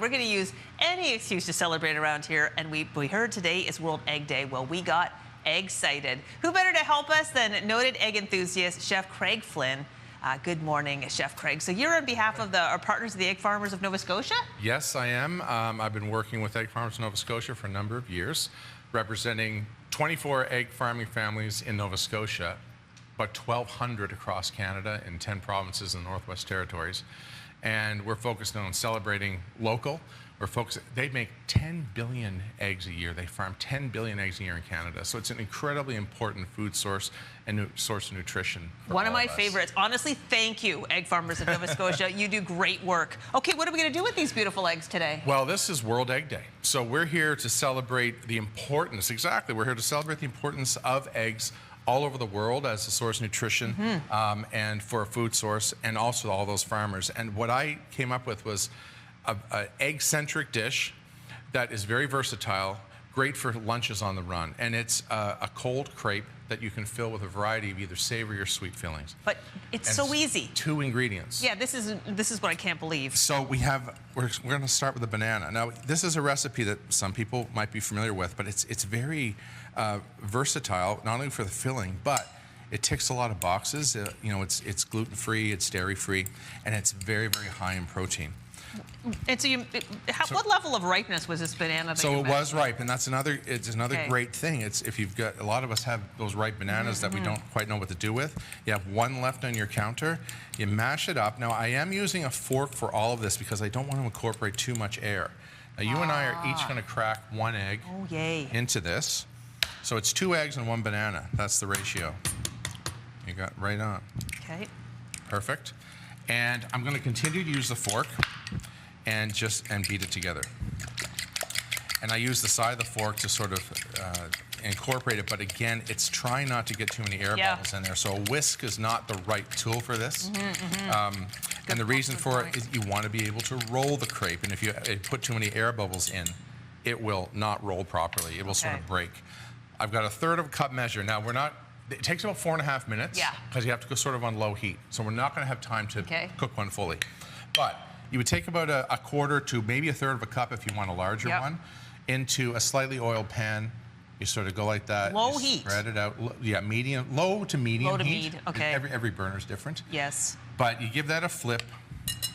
We're going to use any excuse to celebrate around here. And we heard today is World Egg Day. Well, we got egg-cited. Who better to help us than noted egg enthusiast, Chef Craig Flinn. Good morning, Chef Craig. So you're on behalf of our partners, the Egg Farmers of Nova Scotia? Yes, I am. I've been working with Egg Farmers of Nova Scotia for a number of years, representing 24 egg farming families in Nova Scotia, about 1,200 across Canada in 10 provinces in the Northwest Territories. And we're focused on celebrating local. They make 10 billion eggs a year. They farm 10 billion eggs a year in Canada. So it's an incredibly important food source and source of nutrition. One of my favorites. Honestly, thank you, Egg Farmers of Nova Scotia. You do great work. Okay, what are we going to do with these beautiful eggs today? Well, this is World Egg Day. So we're here to celebrate the importance, we're here to celebrate the importance of eggs all over the world as a source of nutrition and for a food source, and also all those farmers. And what I came up with was an egg-centric dish that is very versatile, great for lunches on the run. And it's a cold crepe that you can fill with a variety of either savory or sweet fillings. But it's so easy. 2 ingredients. Yeah, this is what I can't believe. So we're going to start with a banana. Now, this is a recipe that some people might be familiar with, but it's very versatile, not only for the filling, but it ticks a lot of boxes. You know, it's gluten-free, it's dairy-free, and it's very, very high in protein. And so, what level of ripeness was this banana? So it was ripe, and it's another great thing. It's if you've got, a lot of us have those ripe bananas that we don't quite know what to do with. You have one left on your counter. You mash it up. Now I am using a fork for all of this because I don't want to incorporate too much air. Now you and I are each going to crack 1 egg into this. So it's 2 eggs and 1 banana. That's the ratio. You got right on. Okay. Perfect. And I'm going to continue to use the fork and beat it together. And I use the side of the fork to sort of incorporate it, but again, it's trying not to get too many air bubbles in there. So a whisk is not the right tool for this. And the reason for it is you want to be able to roll the crepe, and if you put too many air bubbles in, it will not roll properly. It will sort of break. I've got 1/3 of a cup measure. Now it takes about 4.5 minutes because you have to go sort of on low heat. So we're not going to have time to cook one fully. But you would take about a 1/4 to maybe 1/3 of a cup if you want a larger one into a slightly oiled pan. You sort of go like that. Low heat. Spread it out. Yeah, medium, low to medium low to heat. Okay. Every burner is different. Yes. But you give that a flip,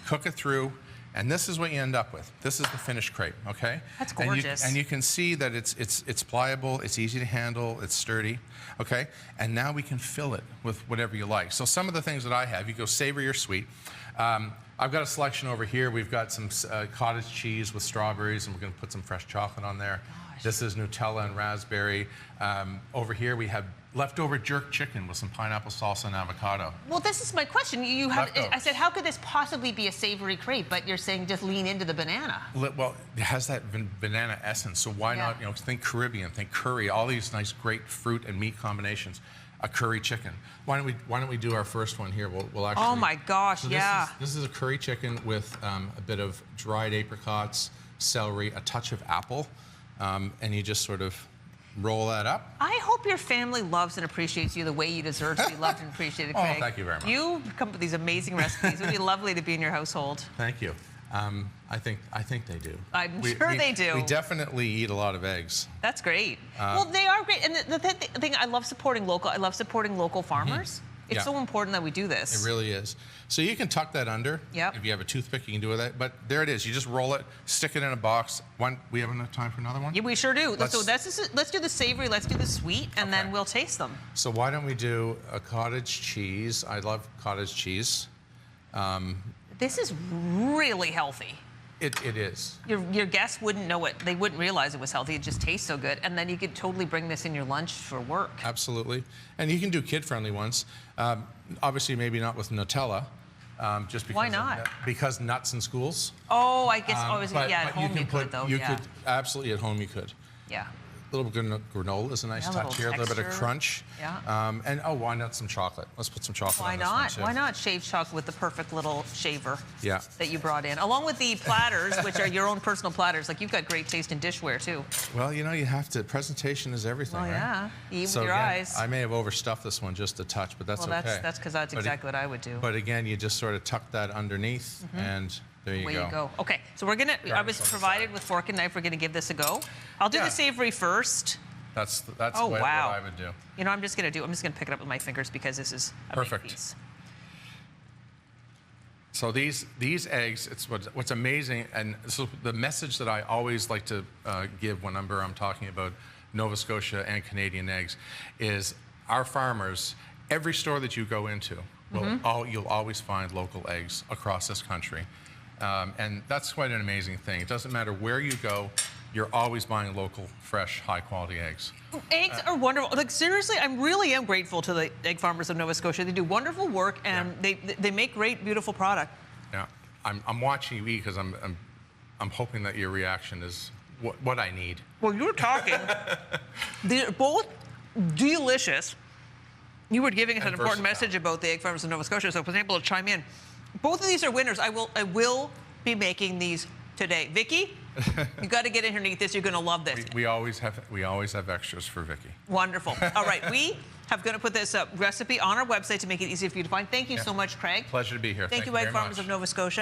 cook it through, and this is what you end up with. This is the finished crepe, okay? That's gorgeous. And you can see that it's pliable, it's easy to handle, it's sturdy, okay? And now we can fill it with whatever you like. So some of the things that I have, you go savory or sweet. I've got a selection over here. We've got some cottage cheese with strawberries, and we're going to put some fresh chocolate on there. Gosh. This is Nutella and raspberry. Over here we have leftover jerk chicken with some pineapple salsa and avocado. Well, this is my question. I said, how could this possibly be a savory crepe? But you're saying just lean into the banana. Well, it has that banana essence, so why not? You know, think Caribbean, think curry, all these nice, great fruit and meat combinations. A curry chicken. Why don't we do our first one here? We'll actually. Oh my gosh! So this is a curry chicken with a bit of dried apricots, celery, a touch of apple, and you just sort of roll that up. I hope your family loves and appreciates you the way you deserve to be loved and appreciated, Craig. Oh, thank you very much. You come up with these amazing recipes. It would be lovely to be in your household. Thank you. I think they do. I'm sure they do. We definitely eat a lot of eggs. That's great. Well, they are great. And the thing, I love supporting local. I love supporting local farmers. It's so important that we do this. It really is. So you can tuck that under. Yep. If you have a toothpick, you can do that. But there it is. You just roll it, stick it in a box. We have enough time for another one? Yeah, we sure do. Let's do the savory, let's do the sweet, and then we'll taste them. So why don't we do a cottage cheese? I love cottage cheese. This is really healthy. It is. Your guests wouldn't know it. They wouldn't realize it was healthy. It just tastes so good. And then you could totally bring this in your lunch for work. Absolutely. And you can do kid-friendly ones. Obviously, maybe not with Nutella. Just because why not? Because nuts in schools. Oh, I guess at home you could, though. You could, absolutely, at home you could. Yeah. A little bit of granola is a nice touch here. A little bit of crunch. Yeah. And why not some chocolate? Let's put some chocolate on this one, too. Why not shaved chocolate with the perfect little shaver that you brought in, along with the platters, which are your own personal platters. Like, you've got great taste in dishware too. Well, you know, you have to. Presentation is everything, right? Yeah. Even so with your again, eyes. I may have overstuffed this one just a touch, but that's okay. That's because that's exactly what I would do. But again, you just sort of tuck that underneath, and There you Away go. you go. Okay, so we're gonna. I was on the provided side. with fork and knife. We're gonna give this a go. I'll do Yeah. the savory first. That's Oh, what wow. I would do. You know, I'm just gonna pick it up with my fingers because this is a Perfect. big piece. So these eggs, it's what's amazing, and so the message that I always like to give whenever I'm talking about Nova Scotia and Canadian eggs is our farmers, every store that you go into, you'll always find local eggs across this country. And that's quite an amazing thing. It doesn't matter where you go, you're always buying local, fresh, high-quality eggs. Eggs are wonderful. Like seriously, I really am grateful to the egg farmers of Nova Scotia. They do wonderful work, and they make great, beautiful product. Yeah, I'm watching you eat because I'm hoping that your reaction is what I need. Well, you're talking. They're both delicious. You were giving us an important message about the egg farmers of Nova Scotia, so I was able to chime in. Both of these are winners. I will be making these today. Vicky, you got to get in here and eat this. You're going to love this. We always have extras for Vicky. Wonderful. All right, we have going to put this recipe on our website to make it easy for you to find. Thank you so much, Craig. Pleasure to be here. Thank you, very Egg Farmers much. of Nova Scotia.